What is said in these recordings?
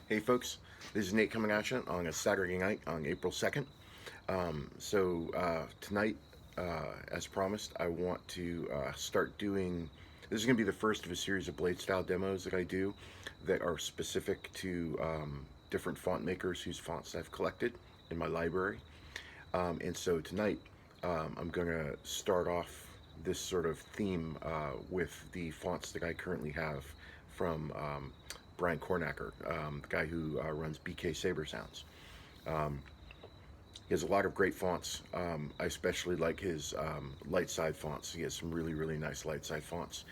Hey folks, this is Nate coming at you on a Saturday night on April 2nd. Tonight, as promised, I want to start doing, this is going to be the first of a series of Bladestyle demos that I do that are specific to different font makers whose fonts I've collected in my library. And so tonight, I'm going to start off this sort of theme with the fonts that I currently have from Brian Cornacker, the guy who runs BK Saber Sounds. He has a lot of great fonts. I especially like his light side fonts. He has some really nice light side fonts.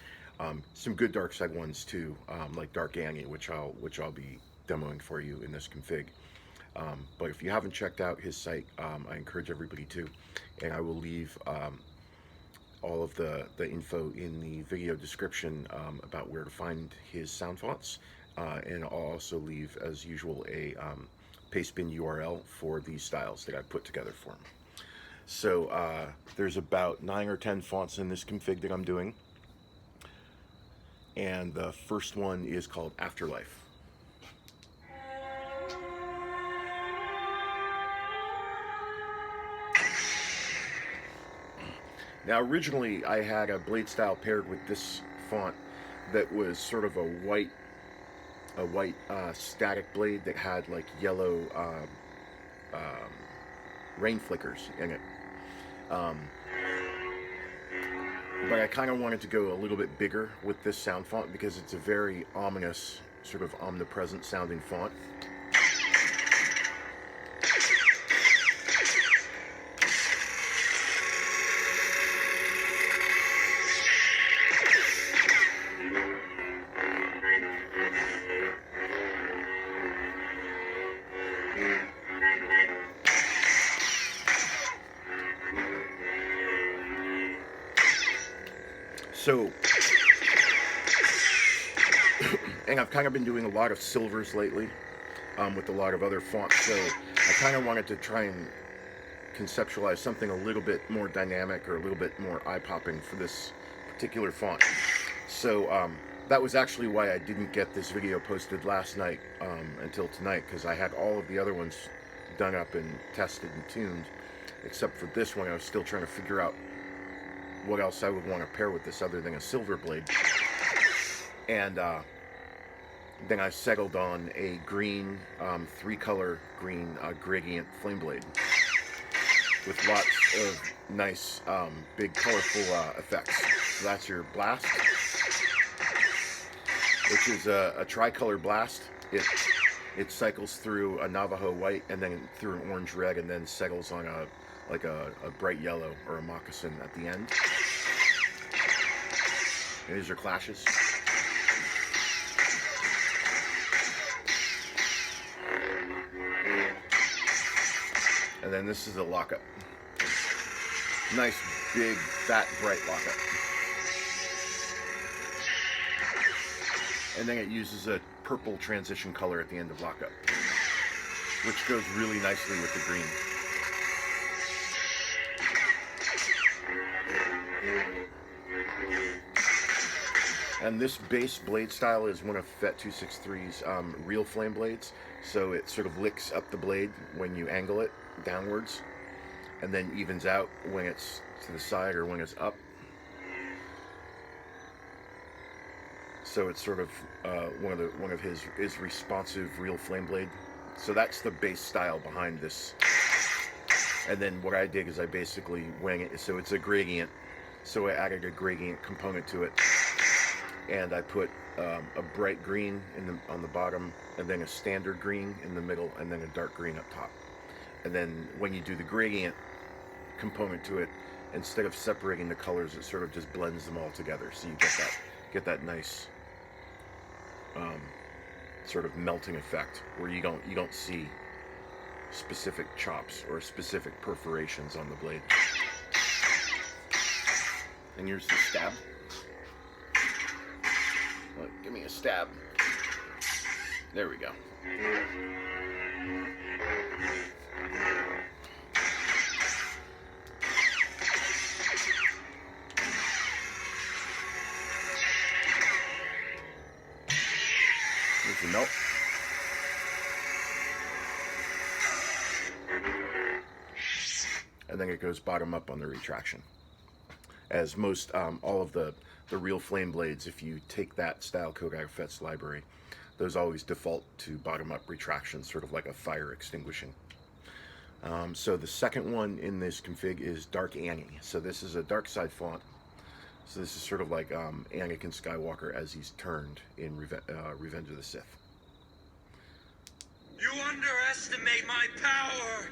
Some good dark side ones too, like DarkAni, which I'll be demoing for you in this config. But if you haven't checked out his site, I encourage everybody to, and I will leave all of the info in the video description about where to find his sound fonts. And I'll also leave, as usual, a pastebin URL for these styles that I put together for him. So there's about 9 or 10 fonts in this config that I'm doing. And the first one is called Afterlife. Now originally I had a Bladestyle paired with this font that was sort of a white static blade that had like yellow rain flickers in it. But I kind of wanted to go a little bit bigger with this sound font because it's a very ominous, sort of omnipresent sounding font. So, and I've kind of been doing a lot of silvers lately with a lot of other fonts, so I kind of wanted to try and conceptualize something a little bit more dynamic or a little bit more eye-popping for this particular font. So that was actually why I didn't get this video posted last night until tonight, because I had all of the other ones done up and tested and tuned, except for this one. I was still trying to figure out what else I would want to pair with this other than a silver blade. And then I settled on a green, 3-color green gradient flame blade with lots of nice, big, colorful effects. So that's your blast, which is a tricolor blast. It cycles through a Navajo white and then through an orange red and then settles on a bright yellow or a moccasin at the end. And these are clashes. And then this is a lockup. Nice, big, fat, bright lockup. And then it uses a purple transition color at the end of lockup, which goes really nicely with the green. And this base blade style is one of FET263's real flame blades, so it sort of licks up the blade when you angle it downwards, and then evens out when it's to the side or when it's up. So it's sort of one of his responsive real flame blade. So that's the base style behind this. And then what I did is I basically wing it, so it's a gradient. So I added a gradient component to it. And I put a bright green on the bottom, and then a standard green in the middle, and then a dark green up top. And then when you do the gradient component to it, instead of separating the colors, it sort of just blends them all together. So you get that nice sort of melting effect where you don't see specific chops or specific perforations on the blade. And here's the stab. Look, give me a stab. There we go. There's the melt. and then it goes bottom up on the retraction. As most, all of the real flame blades, if you take that style code out of Fet's library, those always default to bottom up retraction, sort of like a fire extinguishing. So the second one in this config is DarkAni. So this is a Darkside font. So this is sort of like Anakin Skywalker as he's turned in Revenge of the Sith. You underestimate my power!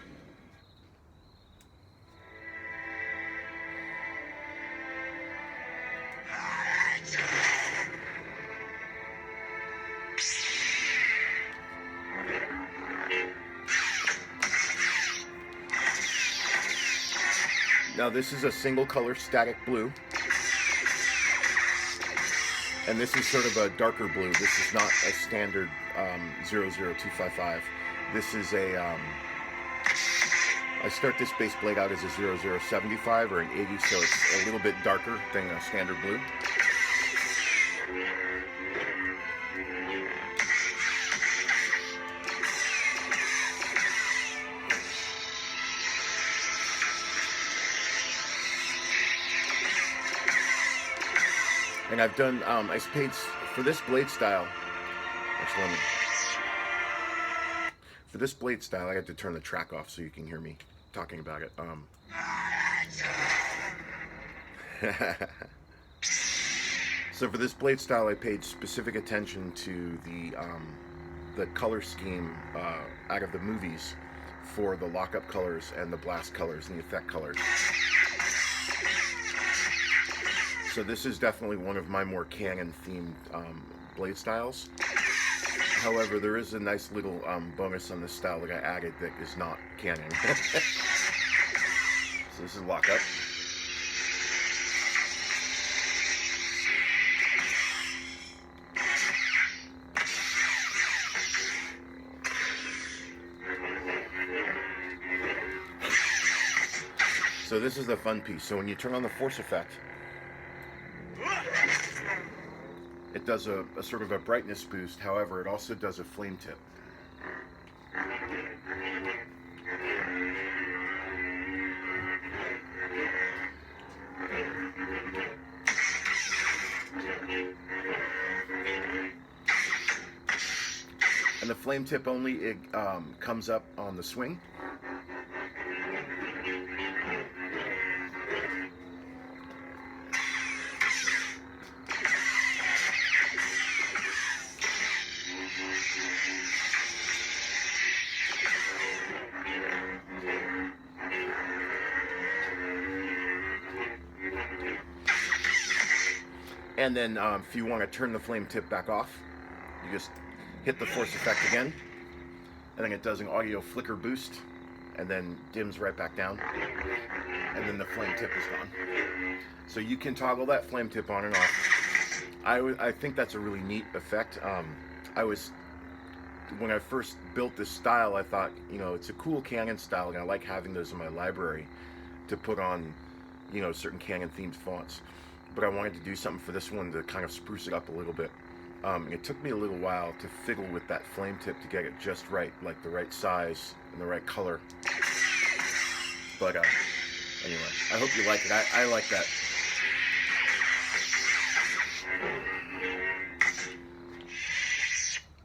Now this is a single color static blue, and this is sort of a darker blue. This is not a standard 00255. This is a, I start this base blade out as a 0075 or an 80, so it's a little bit darker than a standard blue. And I've done, I paid for this blade style. Actually, for this blade style, I had to turn the track off so you can hear me talking about it. So for this blade style, I paid specific attention to the color scheme out of the movies for the lockup colors and the blast colors and the effect colors. So this is definitely one of my more canon-themed blade styles. However, there is a nice little bonus on this style that I added that is not canon. So this is lockup. So this is the fun piece. So when you turn on the force effect, it does a sort of a brightness boost. However, it also does a flame tip. And the flame tip only comes up on the swing. And then if you want to turn the flame tip back off, you just hit the force effect again, and then it does an audio flicker boost, and then dims right back down, and then the flame tip is gone. So you can toggle that flame tip on and off. I think that's a really neat effect. When I first built this style, I thought, you know, it's a cool Canon style, and I like having those in my library to put on, you know, certain Canon themed fonts. But I wanted to do something for this one to kind of spruce it up a little bit. It took me a little while to fiddle with that flame tip to get it just right, like the right size and the right color. But anyway, I hope you like it. I like that.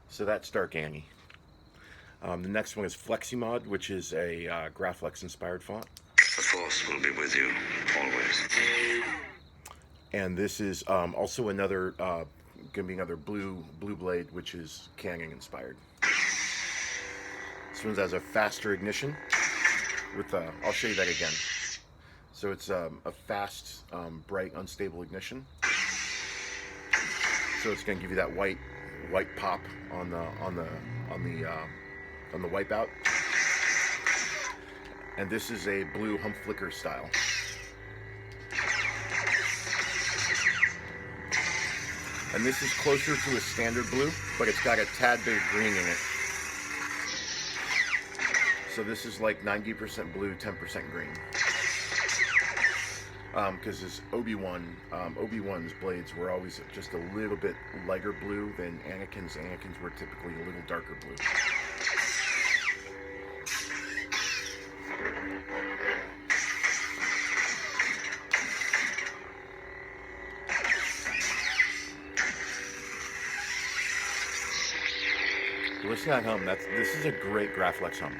So that's DarkAni. The next one is Flexi-Mod, which is a Graflex inspired font. The Force will be with you, always. And this is also another, gonna be another blue blade, which is Canon inspired. This one has a faster ignition with, I'll show you that again. So it's a fast, bright, unstable ignition. So it's gonna give you that white pop on the wipeout. And this is a blue hump flicker style. And this is closer to a standard blue, but it's got a tad bit of green in it. So this is like 90% blue, 10% green. Because this Obi-Wan's blades were always just a little bit lighter blue than Anakin's. Anakin's were typically a little darker blue. Listen to that hum. This is a great Graflex hum.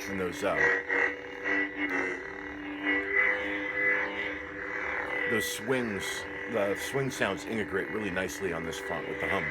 And those swings, the swing sounds integrate really nicely on this font with the hum.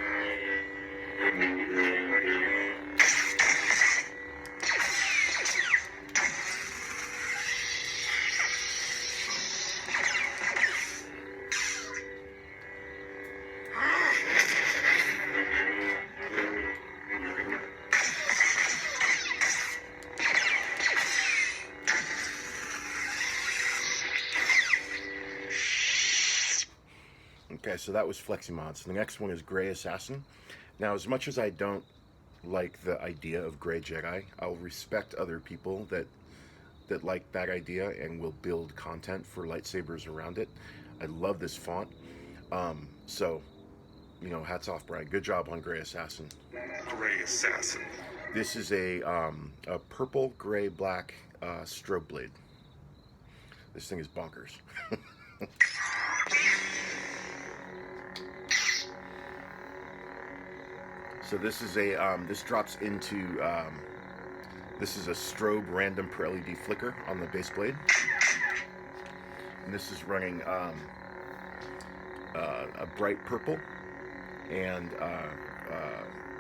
Okay, so that was Flexi-Mod. So the next one is GreyAssassin. Now, as much as I don't like the idea of Grey Jedi, I'll respect other people that like that idea and will build content for lightsabers around it. I love this font. So, you know, hats off, Brian. Good job on GreyAssassin. GreyAssassin. This is a purple, gray, black strobe blade. This thing is bonkers. So this is a this drops into this is a strobe random per LED flicker on the base blade, and this is running a bright purple and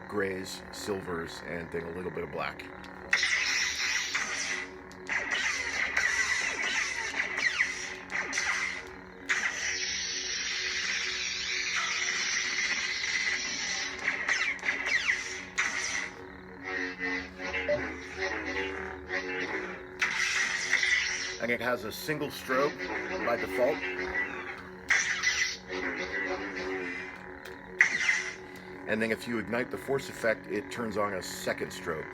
grays, silvers, and then a little bit of black. And it has a single strobe by default. And then if you ignite the force effect, it turns on a second strobe.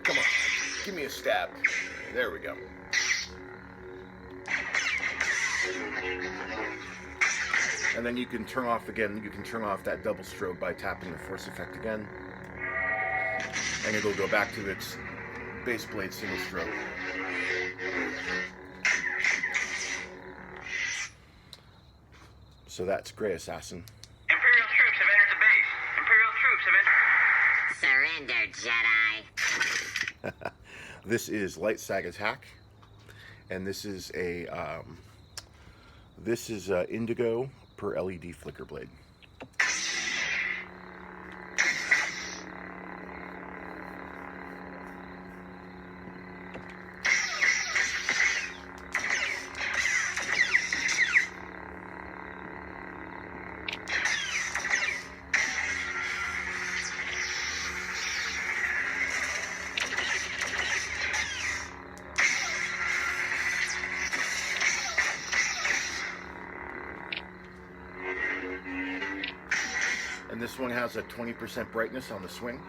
Come on, give me a stab. There we go. And then you can turn off again, you can turn off that double strobe by tapping the force effect again. And it'll go back to its base blade single strobe. So that's GreyAssassin. Imperial troops have entered the base. Imperial troops have entered. Surrender, Jedi. This is LightsideAttack, and this is a indigo per LED flicker blade. And this one has a 20% brightness on the swing.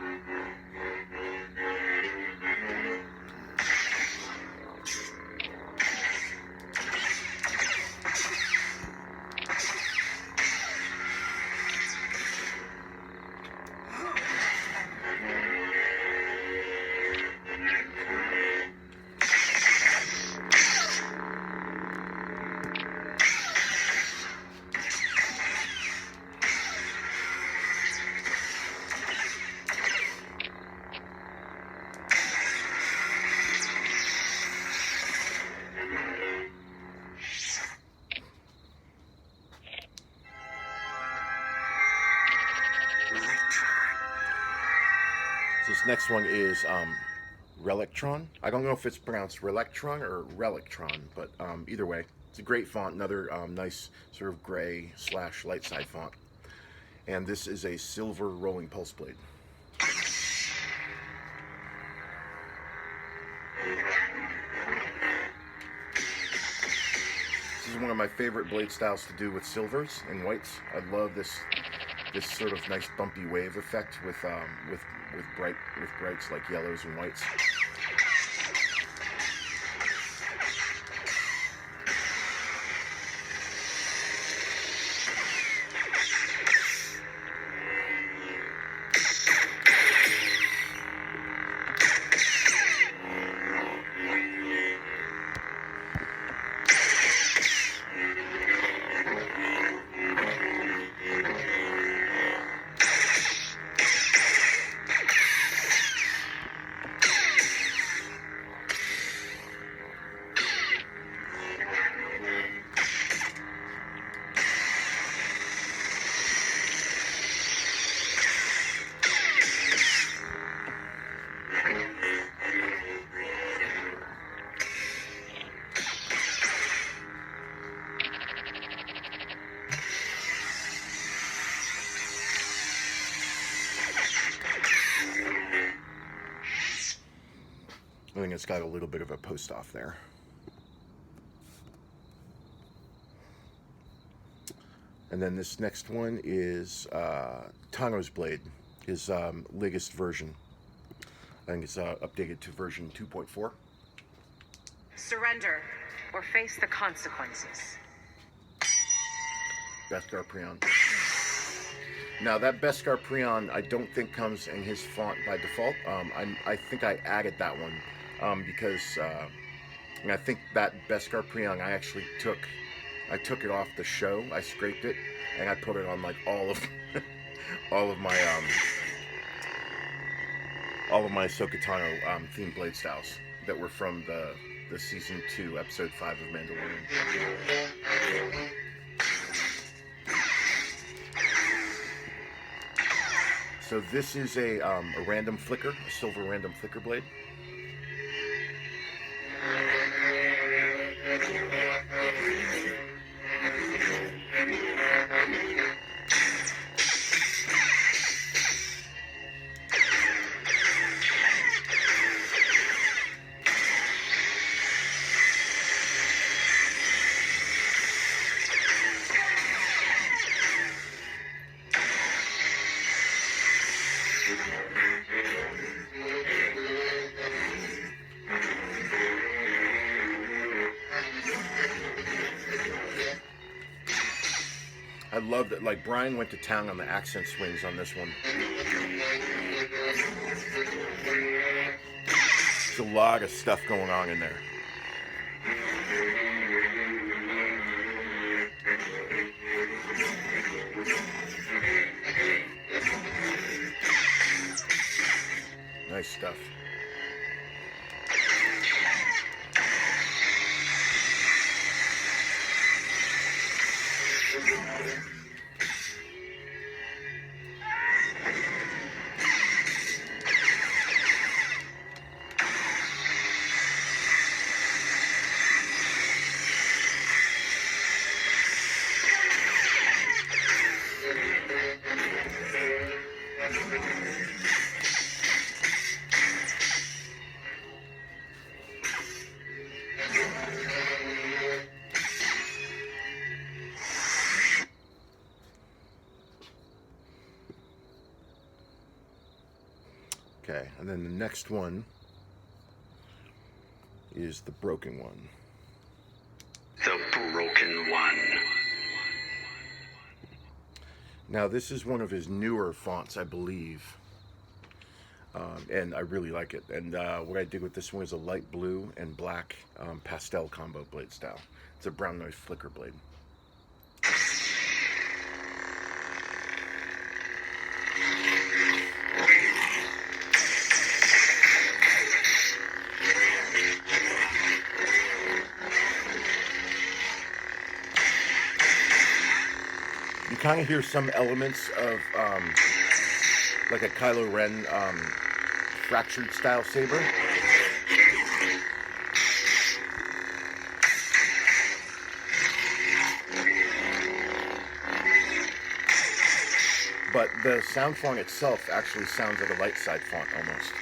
This next one is Relictron. I don't know if it's pronounced Relictron or Relictron, but either way, it's a great font. Another nice sort of gray / light side font. And this is a silver rolling pulse blade. This is one of my favorite blade styles to do with silvers and whites. I love this this sort of nice bumpy wave effect with brights like yellows and whites. I think it's got a little bit of a post off there. And then this next one is Tano's Blade, his latest version. I think it's updated to version 2.4. Surrender or face the consequences. Beskar Prion. Now that Beskar Prion I don't think comes in his font by default. I think I added that one because and I think that Beskar Prion I actually took it off the show. I scraped it and I put it on like all of my Ahsoka Tano themed Bladestyles that were from the season 2 episode 5 of Mandalorian. So this is a random flicker, a silver random flicker blade. I love that, like, Brian went to town on the accent swings on this one. There's a lot of stuff going on in there. Nice stuff. Okay, and then the next one is the Broken One. The Broken One. Now, this is one of his newer fonts, I believe, and I really like it. And what I did with this one is a light blue and black pastel combo blade style. It's a brown noise flicker blade. You kind of hear some elements of like a Kylo Ren fractured style saber. But the sound font itself actually sounds like a light side font almost.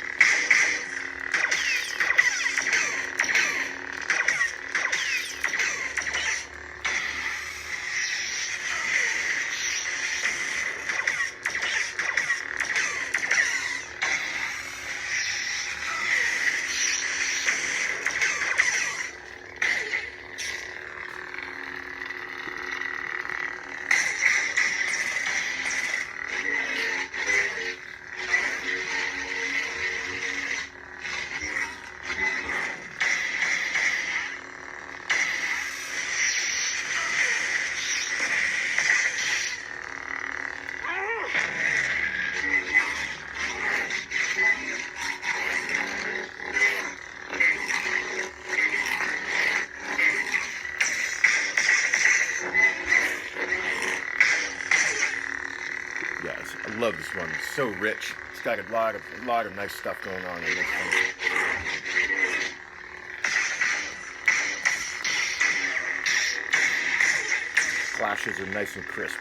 this one. It's so rich. It's got a lot of nice stuff going on in this one. Clashes are nice and crisp.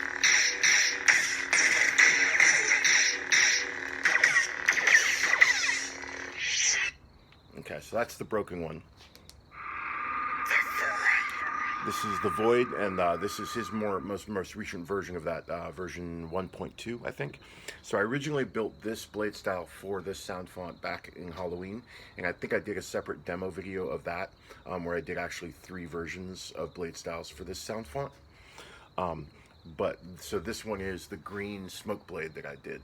Okay, so that's the broken one. This is the Void, and this is his most recent version of that, version 1.2, I think. So I originally built this blade style for this sound font back in Halloween, and I think I did a separate demo video of that, where I did actually 3 versions of blade styles for this sound font. So this one is the green smoke blade that I did.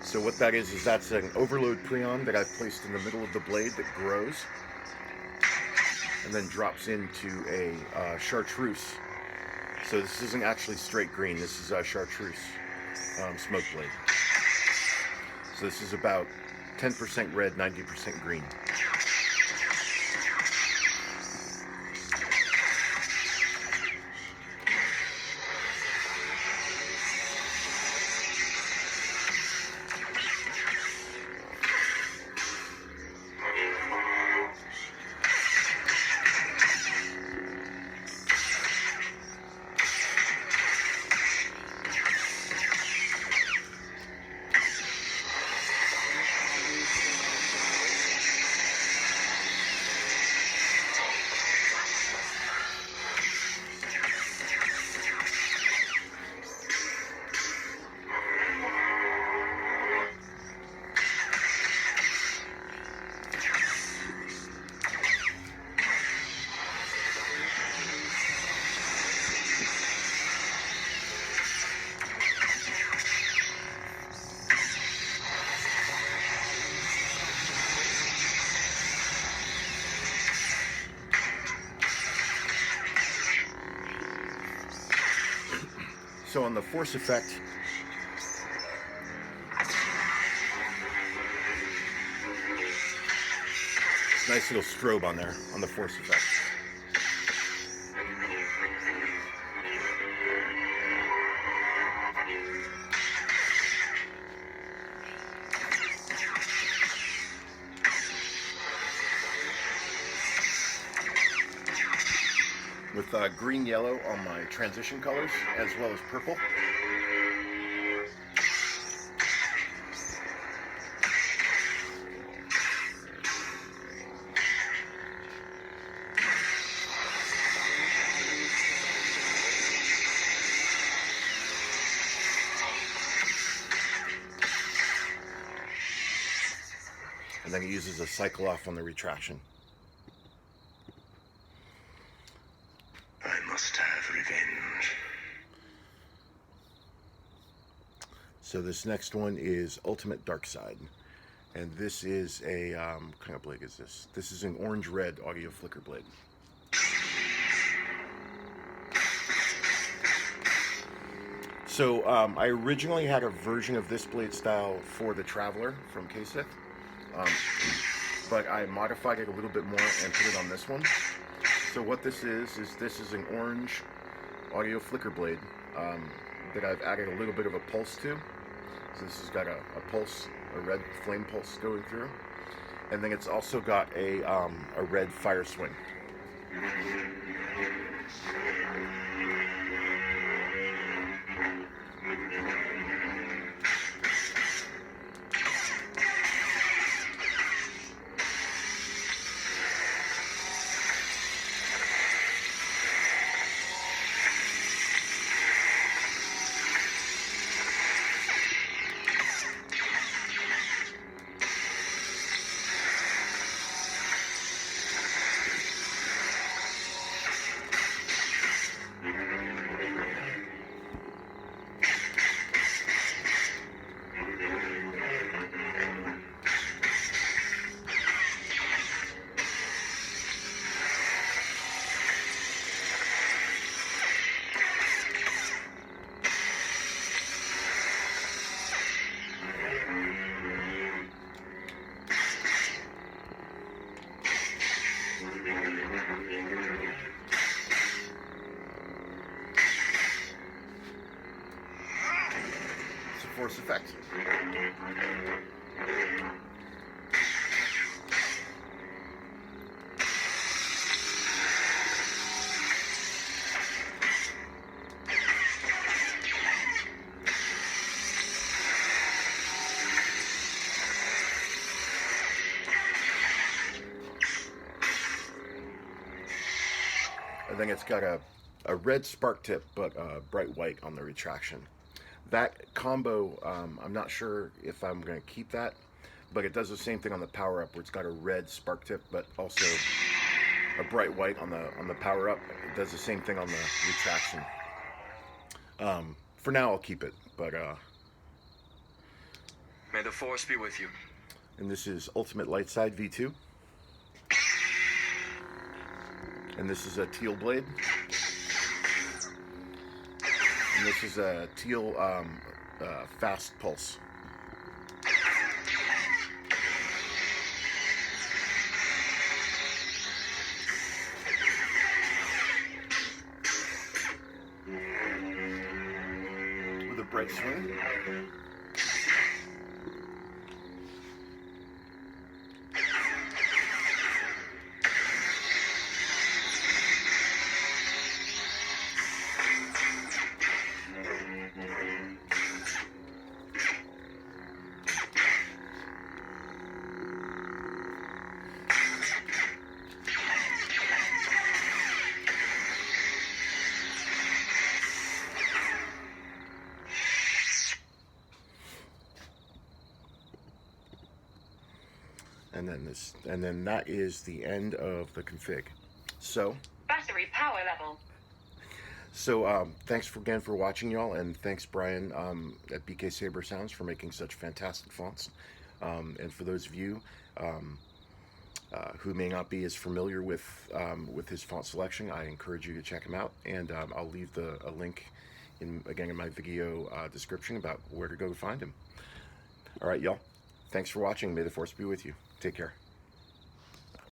So what that is that's an overload preon that I've placed in the middle of the blade that grows and then drops into a chartreuse. So this isn't actually straight green, this is a chartreuse smoke blade. So this is about 10% red, 90% green. So on the force effect, nice little strobe on there, on the force effect. With green yellow on my transition colors as well as purple. And then it uses a cycle off on the retraction. So this next one is UltimateDarkside, and this is a what kind of blade is this? This is an orange-red audio flicker blade. So I originally had a version of this blade style for the Traveler from KSaberSounds, but I modified it a little bit more and put it on this one. So what this is an orange audio flicker blade that I've added a little bit of a pulse to. So this has got a pulse, a red flame pulse going through, and then it's also got a red fire swing. force effect. And then it's got a red spark tip, but bright white on the retraction. That combo, I'm not sure if I'm going to keep that, but it does the same thing on the power up, where it's got a red spark tip, but also a bright white on the power up. It does the same thing on the retraction. For now, I'll keep it, but May the force be with you. and this is Ultimate Lightside V2. And this is a teal blade. And this is a teal fast pulse. With a bright swing. And then that is the end of the config. So Battery power level. thanks again for watching, y'all, and thanks Brian at BK Saber Sounds for making such fantastic fonts. And for those of you who may not be as familiar with his font selection, I encourage you to check him out, and I'll leave a link in my video description about where to go to find him. All right, y'all. Thanks for watching. May the force be with you. Take care.